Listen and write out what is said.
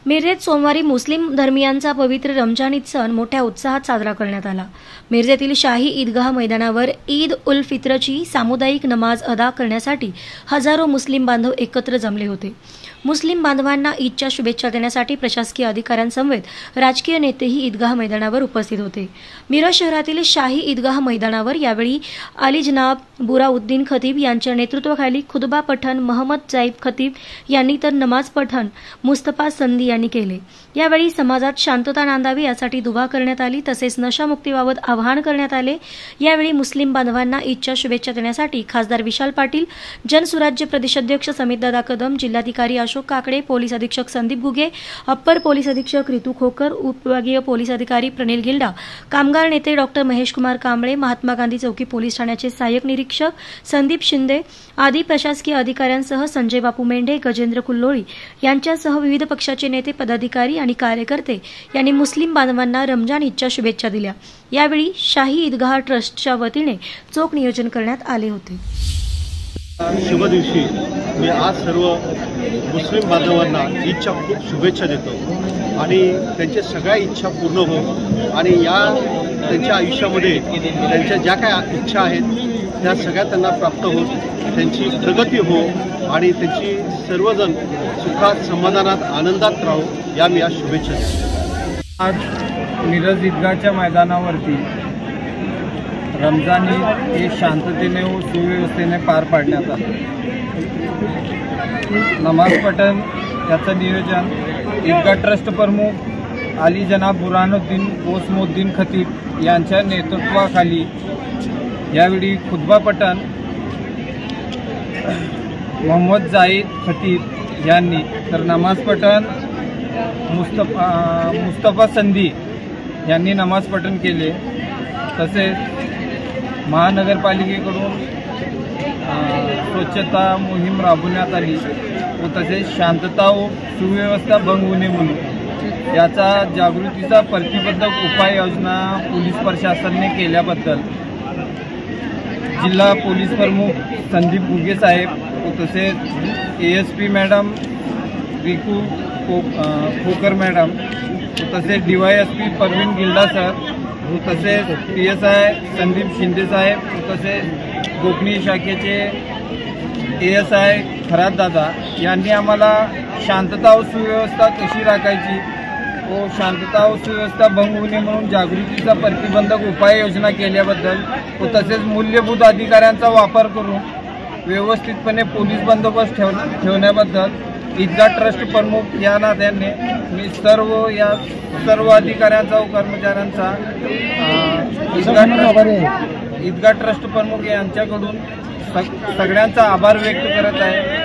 मिरजेत सोमवारी मुस्लिम धर्मियांचा पवित्र रमजान ईद सण मोठ्या उत्साहात साजरा करण्यात आला। मिरजेतील शाही ईदगाह मैदानावर ईद उल फित्रची सामुदायिक नमाज अदा करण्यासाठी हजारो मुस्लिम बांधव एकत्र जमले होते। मुस्लिम बांधवांना ईदच्या शुभेच्छा देण्यासाठी प्रशासकीय अधिकाऱ्यांसमवेत राजकीय नेतेही ईदगाह मैदानावर उपस्थित होते। मिरज शहरातील शाही ईदगाह मैदानावर यावेळी अली जनाब बुराउद्दीन खतीब यांच्या नेतृत्वाखाली खुतबा पठण मोहम्मद जाईब खतीब यांनी तर नमाज पठण मुस्तफा संदी यांनी केले। यावेळी समाजात शांतता नांदावी यासाठी दुवा करण्यात आली, तसेच नशामुक्तीबाबत आवाहन करण्यात आले। यावेळी मुस्लिम बांधवांना ईदच्या शुभेच्छा देण्यासाठी खासदार विशाल पाटील, जनसुराज्य प्रदेशाध्यक्ष समितदादा कदम, जिल्हाधिकारी अशोक काकडे, पोलीस अधीक्षक संदीप गुगे, अप्पर पोलीस अधीक्षक रितू खोकर, उपविभागीय पोलीस अधिकारी प्रनिल गिल्डा, कामगार नेते डॉक्टर महेश कुमार कांबळे, महात्मा गांधी चौकी पोलीस ठाण्याचे सहाय्यक निरीक्षक संदीप शिंदे आदी प्रशासकीय अधिकाऱ्यांसह संजय बापू मेंढे, गजेंद्र कुल्लोळी यांच्यासह विविध पक्षाचे नेते, पदाधिकारी आणि कार्यकर्ते यांनी मुस्लिम बांधवांना रमजान ईदच्या शुभेच्छा दिल्या। यावेळी शाही ईदगाह ट्रस्टच्या वतीने चोख नियोजन करण्यात आले होते। शुभ दिवशी मी आज सर्व मुस्लिम बांधवांना ईदच्या खूप शुभेच्छा देतो आणि त्यांच्या सगळ्या इच्छा पूर्ण हो आणि या त्यांच्या आयुष्यामध्ये त्यांच्या ज्या काही इच्छा आहेत त्या सगळ्या त्यांना प्राप्त होत, त्यांची प्रगती हो आणि त्यांची सर्वजण सुखात, समाधानात, आनंदात राहो या मी आज शुभेच्छा देतो। आज मिरज ईदगाहच्या मैदानावरती रमजान ईद हे शांततेने व सुव्यवस्थेने पार पाडण्यात आलं। नमाज पठण याचं नियोजन ईदगाह ट्रस्ट प्रमुख अली जनाब बुरानुद्दीन ओसमुद्दीन खतीब यांच्या नेतृत्वाखाली यावेळी खुतबा पठण मोहम्मद जाईद खतीब यांनी तर नमाज पठण मुस्तफा संदी यांनी नमाज पठण केले। तसेच महानगरपालिकेकडून स्वच्छता मोहीम राबवण्यात आली व तसेच शांतता व सुव्यवस्था भंग होऊ नये म्हणून याचा जागृतीचा प्रतिबंधक उपाययोजना पोलीस प्रशासनाने केल्याबद्दल जिल्हा पोलीस प्रमुख संदीप गुगे साहेब व तसेच ASP मॅडम रिकू खोकर मॅडम व तसेच DYSP परवीन गिल्डा सर व तसेच PSI संदीप शिंदे साहेब व तसेच गोपनीय शाखेचे ASI खरात दादा यांनी आम्हाला शांतता व सुव्यवस्था कशी राखायची व शांतता व सुव्यवस्था भंग होऊ नये म्हणून जागृतीचा प्रतिबंधक उपाययोजना केल्याबद्दल व तसेच मूल्यभूत अधिकाऱ्यांचा वापर करून व्यवस्थितपणे पोलीस बंदोबस्त ठेवण्याबद्दल ईदगाह ट्रस्ट प्रमुख या नात्याने मी सर्व अधिकाऱ्यांचा व कर्मचाऱ्यांचा ईदगाह ट्रस्ट प्रमुख यांच्याकडून सगळ्यांचा आभार व्यक्त करत आहे।